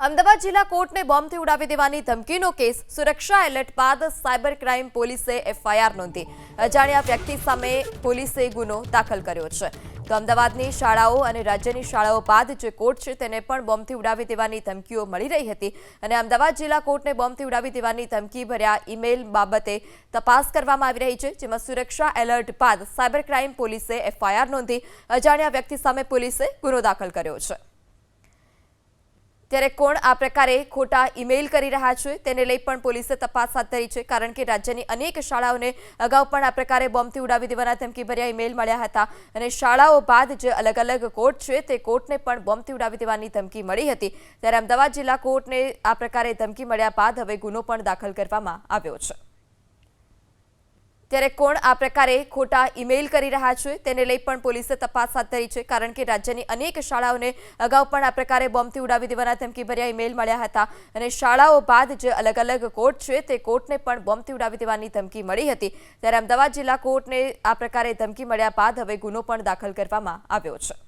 અમદાવાદ જિલ્લા કોર્ટને બોમ્બથી ઉડાવી દેવાની ધમકીનો કેસ સુરક્ષા એલર્ટ બાદ સાયબર ક્રાઇમ પોલીસે એફઆઈઆર નોંધી અજાણ્યા વ્યક્તિ સામે પોલીસે ગુનો દાખલ કર્યો છે। તો અમદાવાદની શાળાઓ અને રાજ્યની શાળાઓ બાદ જે કોર્ટ છે તેને પણ બોમ્બથી ઉડાવી દેવાની ધમકીઓ મળી રહી હતી અને અમદાવાદ જિલ્લા કોર્ટને બોમ્બથી ઉડાવી દેવાની ધમકી ભર્યા ઈમેલ બાબતે તપાસ કરવામાં આવી રહી છે, જેમાં સુરક્ષા એલર્ટ બાદ સાયબર ક્રાઇમ પોલીસે એફઆઈઆર નોંધી અજાણ્યા વ્યક્તિ સામે પોલીસે ગુનો દાખલ કર્યો છે। ત્યારે કોણ આ પ્રકારે ખોટા ઈમેલ કરી રહ્યા છે તેને લઈ પણ પોલીસે તપાસ હાથ ધરી છે, કારણ કે રાજ્યની અનેક શાળાઓને અગાઉ પણ આ પ્રકારે બોમ્બથી ઉડાવી દેવાના ધમકીભર્યા ઈમેલ મળ્યા હતા અને શાળાઓ બાદ જે અલગ અલગ કોર્ટ છે તે કોર્ટને પણ બોમ્બથી ઉડાવી દેવાની ધમકી મળી હતી। ત્યારે અમદાવાદ જિલ્લા કોર્ટને આ પ્રકારે ધમકી મળ્યા બાદ હવે ગુનો પણ દાખલ કરવામાં આવ્યો છે। ત્યારે કોણ આ પ્રકારે ખોટા ઈમેલ કરી રહ્યા છે તેને લઈ પણ પોલીસે તપાસ હાથ ધરી છે, કારણ કે રાજ્યની અનેક શાળાઓને અગાઉ પણ આ પ્રકારે બોમ્બથી ઉડાવી દેવાના ધમકીભર્યા ઈમેલ મળ્યા હતા અને શાળાઓ બાદ જે અલગ અલગ કોર્ટ છે તે કોર્ટને પણ બોમ્બથી ઉડાવી દેવાની ધમકી મળી હતી। ત્યારે અમદાવાદ જિલ્લા કોર્ટને આ પ્રકારે ધમકી મળ્યા બાદ હવે ગુનો પણ દાખલ કરવામાં આવ્યો છે।